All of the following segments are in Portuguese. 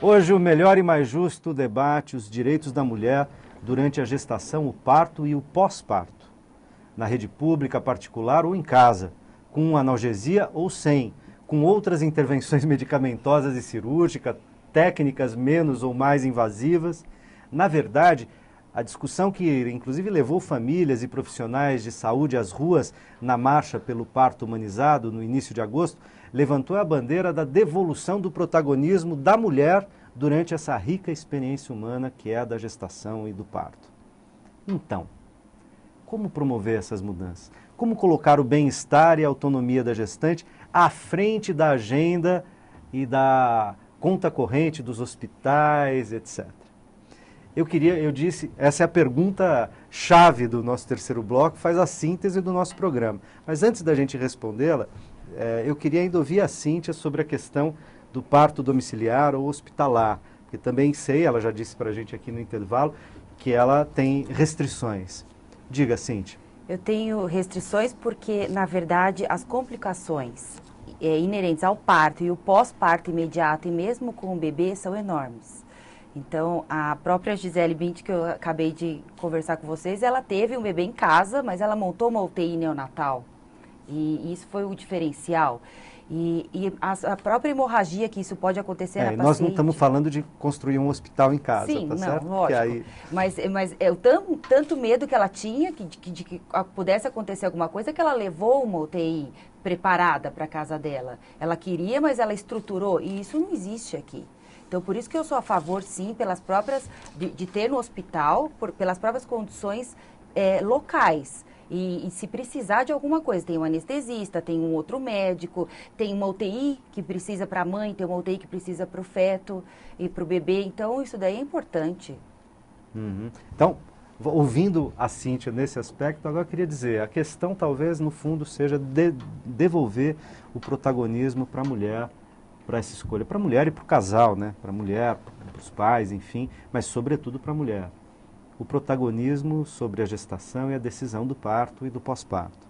Hoje o melhor e mais justo debate, os direitos da mulher durante a gestação, o parto e o pós-parto. Na rede pública, particular ou em casa, com analgesia ou sem, com outras intervenções medicamentosas e cirúrgicas, técnicas menos ou mais invasivas. Na verdade, a discussão que inclusive levou famílias e profissionais de saúde às ruas na marcha pelo parto humanizado no início de agosto, levantou a bandeira da devolução do protagonismo da mulher durante essa rica experiência humana que é a da gestação e do parto. Então, como promover essas mudanças? Como colocar o bem-estar e a autonomia da gestante à frente da agenda e da conta corrente dos hospitais, etc. Eu disse, essa é a pergunta-chave do nosso terceiro bloco, faz a síntese do nosso programa. Mas antes da gente respondê-la, eu queria ainda ouvir a Cíntia sobre a questão do parto domiciliar ou hospitalar, porque também sei, ela já disse para a gente aqui no intervalo, que ela tem restrições. Diga, Cíntia. Eu tenho restrições porque, na verdade, as complicações inerentes ao parto e o pós-parto imediato, e mesmo com o bebê, são enormes. Então, a própria Gisele Bündchen, que eu acabei de conversar com vocês, ela teve um bebê em casa, mas ela montou uma UTI neonatal. E isso foi o diferencial. E a própria hemorragia que isso pode acontecer na paciente... Nós não estamos falando de construir um hospital em casa, sim, tá não, certo? lógico. Aí... Mas é o tanto medo que ela tinha de que pudesse acontecer alguma coisa que ela levou uma UTI preparada para a casa dela. Ela queria, mas ela estruturou. E isso não existe aqui. Então, por isso que eu sou a favor, sim, pelas próprias, de ter no hospital, pelas próprias condições locais. E se precisar de alguma coisa, tem um anestesista, tem um outro médico, tem uma UTI que precisa para a mãe, tem uma UTI que precisa para o feto e para o bebê. Então, isso daí é importante. Uhum. Então, ouvindo a Cíntia nesse aspecto, agora eu queria dizer, a questão talvez, no fundo, seja devolver o protagonismo para a mulher, para essa escolha, para a mulher e para o casal, né? Para a mulher, para os pais, enfim, mas sobretudo para a mulher. O protagonismo sobre a gestação e a decisão do parto e do pós-parto.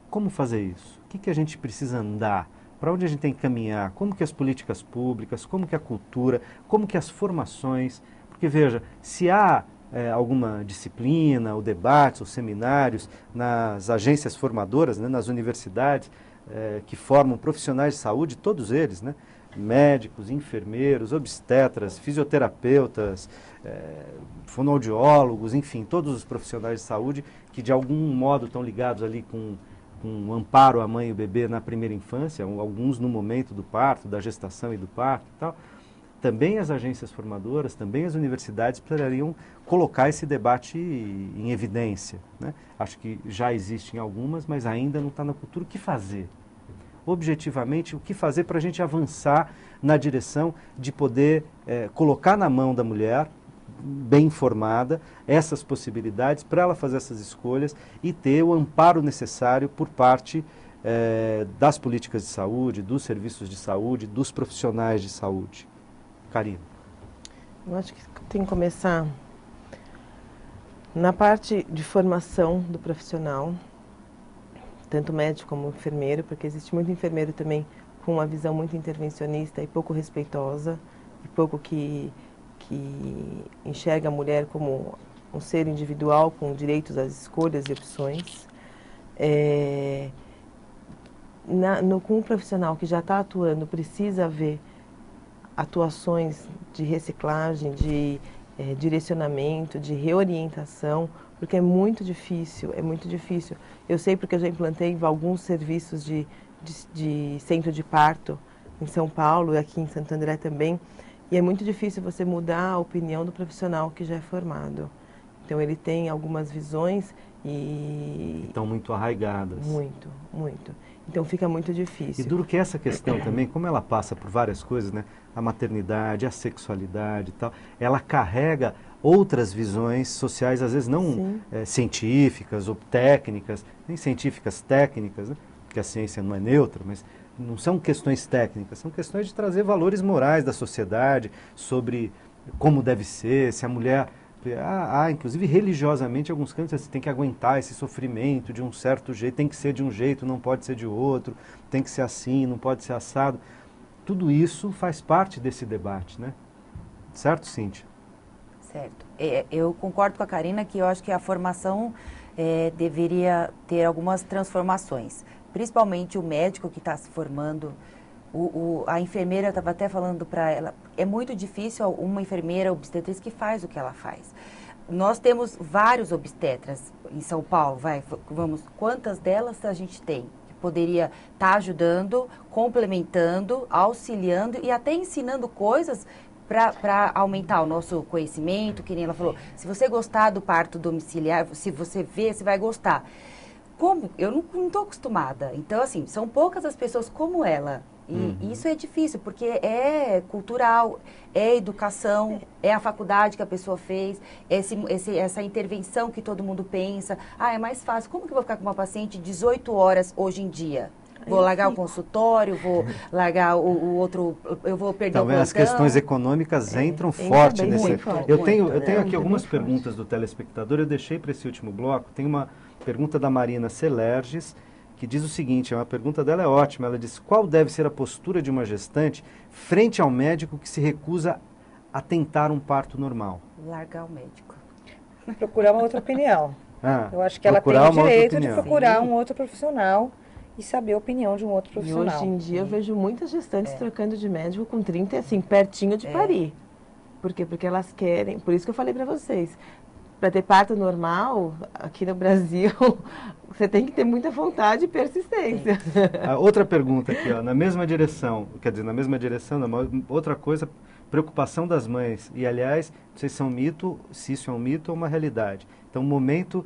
Como fazer isso? O que a gente precisa andar? Para onde a gente tem que caminhar? Como que as políticas públicas, como que a cultura, como que as formações... Porque, veja, se há alguma disciplina, ou debates, ou seminários nas agências formadoras, né, nas universidades, que formam profissionais de saúde, todos eles, né? Médicos, enfermeiros, obstetras, fisioterapeutas, fonoaudiólogos, enfim, todos os profissionais de saúde que de algum modo estão ligados ali com um amparo à mãe e o bebê na primeira infância, alguns no momento do parto, da gestação e do parto e tal. Também as agências formadoras, também as universidades precisariam colocar esse debate em evidência, né? Acho que já existem algumas, mas ainda não está na cultura. O que fazer? Objetivamente, o que fazer para a gente avançar na direção de poder colocar na mão da mulher, bem informada, essas possibilidades para ela fazer essas escolhas e ter o amparo necessário por parte das políticas de saúde, dos serviços de saúde, dos profissionais de saúde. Karina. Eu acho que tem que começar na parte de formação do profissional, tanto médico como enfermeiro, porque existe muito enfermeiro também com uma visão muito intervencionista e pouco respeitosa, e pouco que enxerga a mulher como um ser individual com direitos às escolhas e opções. Com um profissional que já está atuando, precisa haver atuações de reciclagem, de direcionamento, de reorientação, porque é muito difícil, é muito difícil. Eu sei porque eu já implantei alguns serviços de centro de parto em São Paulo e aqui em Santo André também, e é muito difícil você mudar a opinião do profissional que já é formado. Então ele tem algumas visões e... Estão muito arraigadas. Muito, muito. Então fica muito difícil. E duro que essa questão também, como ela passa por várias coisas, né? A maternidade, a sexualidade e tal, ela carrega outras visões sociais, às vezes não científicas ou técnicas, nem científicas técnicas, né? Porque a ciência não é neutra, mas não são questões técnicas, são questões de trazer valores morais da sociedade, sobre como deve ser, se a mulher... inclusive religiosamente, em alguns cantos você tem que aguentar esse sofrimento de um certo jeito, tem que ser de um jeito, não pode ser de outro, tem que ser assim, não pode ser assado. tudo isso faz parte desse debate, né? Certo, Cíntia? Certo. Eu concordo com a Karina que eu acho que a formação deveria ter algumas transformações. Principalmente o médico que está se formando. A enfermeira, eu estava até falando para ela, é muito difícil uma enfermeira obstetriz que faz o que ela faz. Nós temos vários obstetras em São Paulo, quantas delas a gente tem? Que poderia estar ajudando, complementando, auxiliando e até ensinando coisas para aumentar o nosso conhecimento, que nem ela falou. Se você gostar do parto domiciliar, se você ver, você vai gostar. Como? Eu não estou acostumada. Então, assim, são poucas as pessoas como ela. E isso é difícil, porque é cultural, é educação, é a faculdade que a pessoa fez, essa intervenção que todo mundo pensa. É mais fácil. Como que eu vou ficar com uma paciente 18 horas hoje em dia? Vou largar o consultório, vou largar o outro, eu vou perder o plantão. As questões econômicas entram forte nesse... Forte. Eu tenho aqui algumas perguntas do telespectador, eu deixei para esse último bloco. Tem uma pergunta da Marina Celerges, que diz o seguinte, a pergunta dela é ótima, ela diz: qual deve ser a postura de uma gestante frente ao médico que se recusa a tentar um parto normal? Largar o médico. Procurar uma outra opinião. Eu acho que ela tem o direito de procurar um outro profissional e saber a opinião de um outro profissional. E hoje em dia eu vejo muitas gestantes trocando de médico com 30, assim, pertinho de parir. Por quê? Porque elas querem, por isso que eu falei para vocês, para ter parto normal, aqui no Brasil, você tem que ter muita vontade e persistência. Outra pergunta aqui, na mesma direção, outra coisa, preocupação das mães. E, aliás, não sei se isso é um mito ou uma realidade. Então, momento,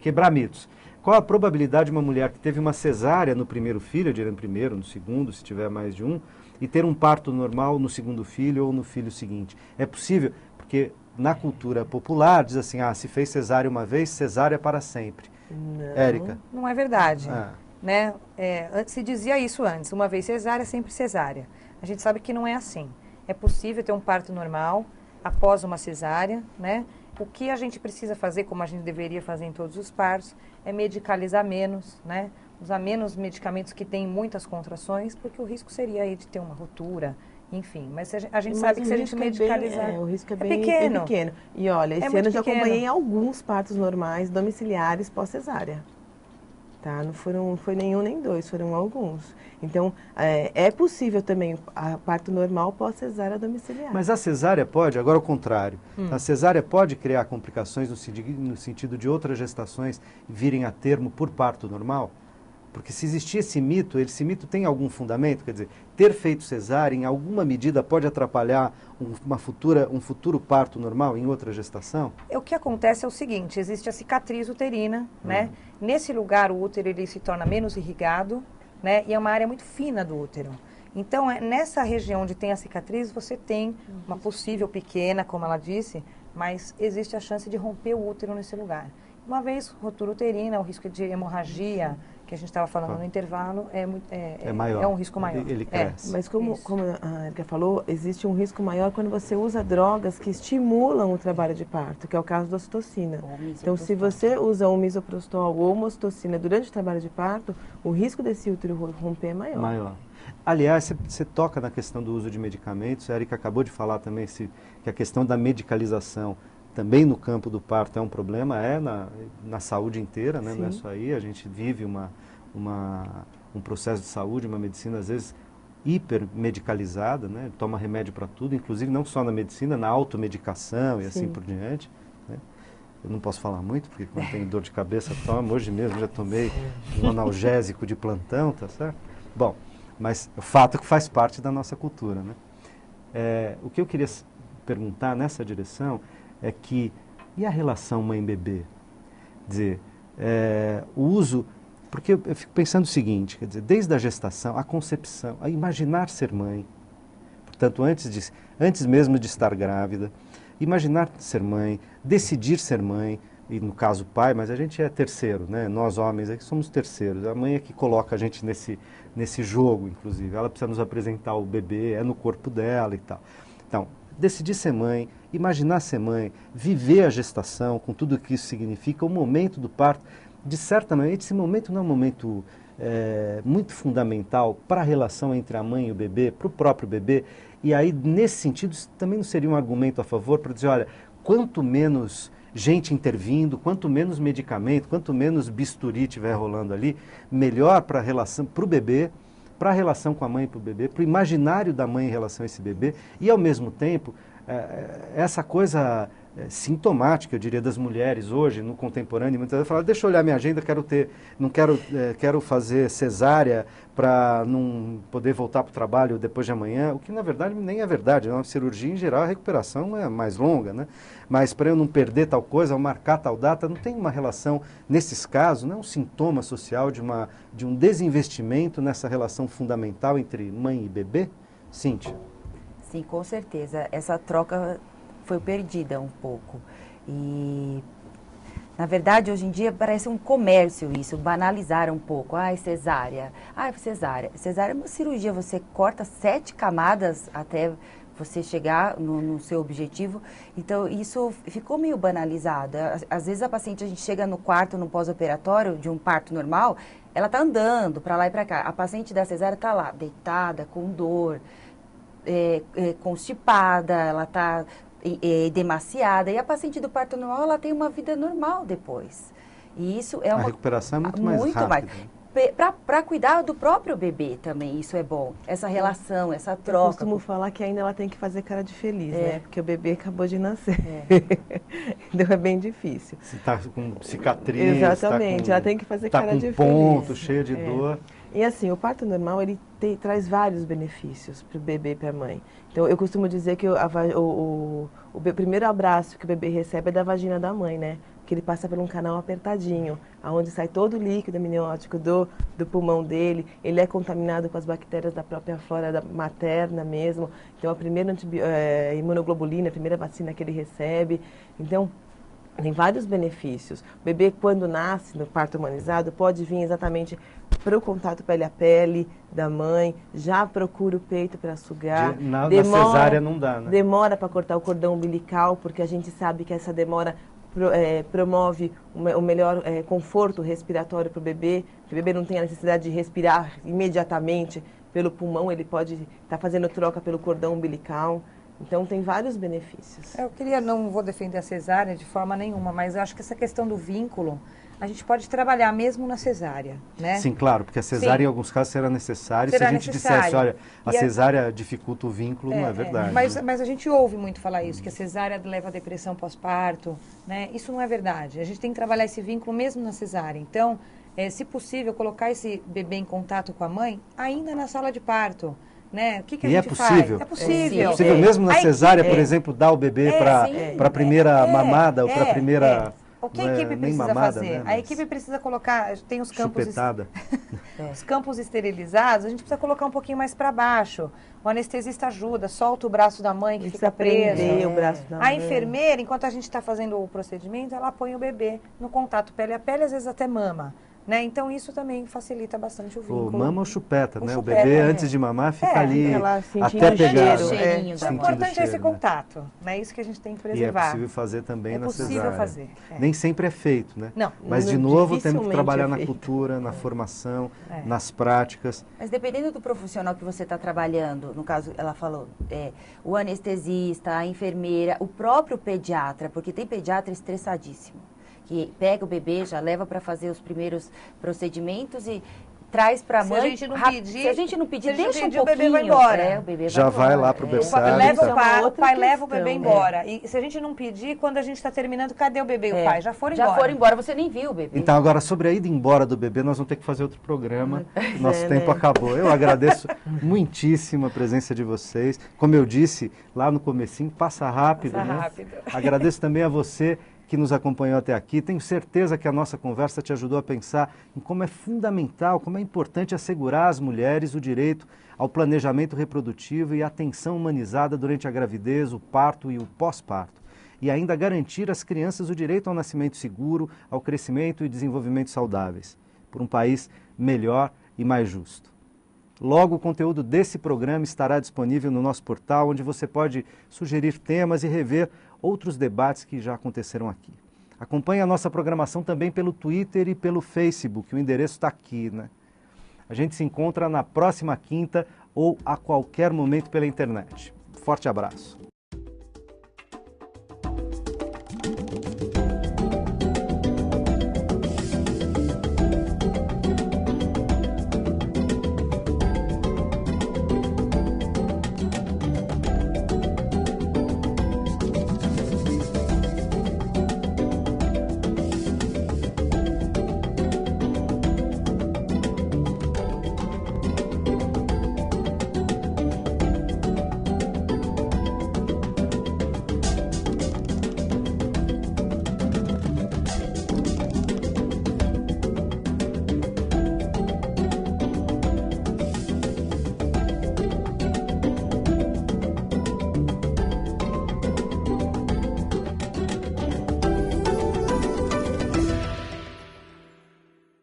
quebrar mitos. Qual a probabilidade de uma mulher que teve uma cesárea no primeiro filho, eu diria no primeiro, no segundo, se tiver mais de um, e ter um parto normal no segundo filho ou no filho seguinte? É possível? Porque na cultura popular diz assim, se fez cesárea uma vez, cesárea para sempre. Não. Érica? Não é verdade. Né? Se dizia isso antes, uma vez cesárea, sempre cesárea. A gente sabe que não é assim. É possível ter um parto normal após uma cesárea, né? O que a gente precisa fazer, como a gente deveria fazer em todos os partos, é medicalizar menos, né? Usar menos medicamentos que têm muitas contrações, porque o risco seria aí de ter uma ruptura, enfim. Mas a gente sabe que se a gente medicalizar... o risco é bem pequeno. E olha, esse ano eu já acompanhei alguns partos normais domiciliares pós-cesárea. Tá? Não foi nenhum nem dois, foram alguns. Então, é possível também a parto normal pós-cesárea domiciliar. Mas a cesárea pode, agora ao contrário, a cesárea pode criar complicações no sentido de outras gestações virem a termo por parto normal? Porque se existir esse mito tem algum fundamento? Quer dizer, ter feito cesárea em alguma medida pode atrapalhar um futuro parto normal em outra gestação? O que acontece é o seguinte, existe a cicatriz uterina, né? Nesse lugar o útero ele se torna menos irrigado, né? E é uma área muito fina do útero. Então, nessa região onde tem a cicatriz, você tem uma possível pequena, como ela disse, mas existe a chance de romper o útero nesse lugar. Uma vez rotura uterina, o risco de hemorragia, que a gente estava falando no intervalo, é maior. É um risco maior. Ele cresce. Mas como a Érica falou, existe um risco maior quando você usa drogas que estimulam o trabalho de parto, que é o caso da ocitocina. Então, se você usa um misoprostol ou uma ocitocina durante o trabalho de parto, o risco desse útero romper é maior. Aliás, você toca na questão do uso de medicamentos, a Érica acabou de falar também que a questão da medicalização também no campo do parto é um problema, na saúde inteira, né? Não é só aí, a gente vive um processo de saúde, uma medicina às vezes hipermedicalizada, né? Toma remédio para tudo, inclusive não só na medicina, na automedicação e assim por diante. Né? Eu não posso falar muito, porque quando tenho dor de cabeça, tomo. Hoje mesmo já tomei um analgésico de plantão, tá certo? Bom, mas o fato é que faz parte da nossa cultura, né? O que eu queria perguntar nessa direção é que, e a relação mãe-bebê? Quer dizer, o uso, porque eu fico pensando o seguinte, quer dizer, desde a gestação, a concepção, a imaginar ser mãe, portanto, antes mesmo de estar grávida, imaginar ser mãe, decidir ser mãe, e no caso pai, mas a gente é terceiro, né? Nós homens aqui somos terceiros, a mãe é que coloca a gente nesse jogo, inclusive, ela precisa nos apresentar o bebê, é no corpo dela e tal. Então, decidir ser mãe, imaginar ser mãe, viver a gestação com tudo o que isso significa, o momento do parto, de certa maneira, esse momento não é um momento muito fundamental para a relação entre a mãe e o bebê, para o próprio bebê. E aí, nesse sentido, isso também não seria um argumento a favor para dizer, olha, quanto menos gente intervindo, quanto menos medicamento, quanto menos bisturi tiver rolando ali, melhor para a relação, para o bebê, para a relação com a mãe e para o bebê, para o imaginário da mãe em relação a esse bebê, e ao mesmo tempo, essa coisa sintomática, eu diria, das mulheres hoje, no contemporâneo, muitas vezes falam, deixa eu olhar minha agenda, quero fazer cesárea para não poder voltar para o trabalho depois de amanhã, o que na verdade nem é verdade, uma cirurgia em geral a recuperação é mais longa, né? Mas para eu não perder tal coisa, ou marcar tal data, não tem uma relação, nesses casos, não é um sintoma social de um desinvestimento nessa relação fundamental entre mãe e bebê? Cíntia? Sim, com certeza. Essa troca foi perdida um pouco. E, na verdade, hoje em dia parece um comércio isso, banalizaram um pouco. Ai, cesárea. Ai, cesárea. Cesárea é uma cirurgia, você corta 7 camadas até você chegar no seu objetivo. Então, isso ficou meio banalizado. Às vezes a paciente, a gente chega no quarto, no pós-operatório, de um parto normal, ela está andando para lá e para cá. A paciente da cesárea está lá, deitada, com dor, constipada, ela está demasiada, e a paciente do parto normal, ela tem uma vida normal depois. E isso é uma... A recuperação é muito mais rápida. Para cuidar do próprio bebê também, isso é bom. Essa relação, essa troca. Eu costumo falar que ainda ela tem que fazer cara de feliz, né? Porque o bebê acabou de nascer. Então é bem difícil. Se está com cicatriz, exatamente, ela tem que fazer cara de feliz. Está com ponto, feliz. Cheio de dor. E assim, o parto normal, ele traz vários benefícios para o bebê e para a mãe. Então, eu costumo dizer que o primeiro abraço que o bebê recebe é da vagina da mãe, né? Que ele passa por um canal apertadinho, onde sai todo o líquido amniótico do pulmão dele. Ele é contaminado com as bactérias da própria flora materna mesmo. Então, a primeira imunoglobulina, a primeira vacina que ele recebe. Então, tem vários benefícios. O bebê, quando nasce no parto humanizado, pode vir exatamente para o contato pele a pele da mãe, já procura o peito para sugar. Na cesárea não dá, né? Demora para cortar o cordão umbilical, porque a gente sabe que essa demora promove o melhor conforto respiratório para o bebê. O bebê não tem a necessidade de respirar imediatamente pelo pulmão, ele pode estar fazendo troca pelo cordão umbilical. Então, tem vários benefícios. Não vou defender a cesárea de forma nenhuma, mas eu acho que essa questão do vínculo, a gente pode trabalhar mesmo na cesárea, né? Sim, claro, porque a cesárea em alguns casos será necessário. Se a gente dissesse, olha, a cesárea dificulta o vínculo, não é verdade. Mas a gente ouve muito falar isso, que a cesárea leva a depressão pós-parto, né? Isso não é verdade. A gente tem que trabalhar esse vínculo mesmo na cesárea. Então, se possível, colocar esse bebê em contato com a mãe ainda na sala de parto. Né? O que a gente faz? É possível. É possível mesmo na cesárea, por exemplo, dar o bebê para a primeira mamada ou para a primeira... O que a equipe precisa mamada, fazer? Né? A equipe precisa colocar, tem os campos... Chupetada. Os campos esterilizados, a gente precisa colocar um pouquinho mais para baixo. O anestesista ajuda, solta o braço da mãe que fica preso. O braço da a mãe. Enfermeira, enquanto a gente está fazendo o procedimento, ela põe o bebê no contato pele a pele, às vezes até mama. Né? Então, isso também facilita bastante o vínculo. Mama ou chupeta, né? O bebê, antes de mamar, fica ali até pegar. O importante é esse contato. Né? Isso que a gente tem que preservar. E é possível fazer também na cesárea. É possível fazer. Nem sempre é feito, né? Não. Mas, de novo, temos que trabalhar na cultura, na formação, nas práticas. Mas dependendo do profissional que você está trabalhando, no caso, ela falou, o anestesista, a enfermeira, o próprio pediatra, porque tem pediatra estressadíssimo, que pega o bebê, já leva para fazer os primeiros procedimentos e traz para a mãe. Se a gente não pedir, deixa um pouquinho, o bebê vai embora. O bebê já vai lá para o berçário. O pai leva o bebê embora. E se a gente não pedir, quando a gente está terminando, cadê o bebê e o pai? Já foram embora. Já foram embora, você nem viu o bebê. Então, agora, sobre a ida embora do bebê, nós vamos ter que fazer outro programa. Nosso tempo acabou. Eu agradeço muitíssimo a presença de vocês. Como eu disse lá no comecinho, passa rápido. Agradeço também a você que nos acompanhou até aqui. Tenho certeza que a nossa conversa te ajudou a pensar em como é fundamental, como é importante assegurar às mulheres o direito ao planejamento reprodutivo e à atenção humanizada durante a gravidez, o parto e o pós-parto. E ainda garantir às crianças o direito ao nascimento seguro, ao crescimento e desenvolvimento saudáveis, por um país melhor e mais justo. Logo, o conteúdo desse programa estará disponível no nosso portal, onde você pode sugerir temas e rever outros debates que já aconteceram aqui. Acompanhe a nossa programação também pelo Twitter e pelo Facebook, o endereço está aqui, né? A gente se encontra na próxima quinta ou a qualquer momento pela internet. Forte abraço.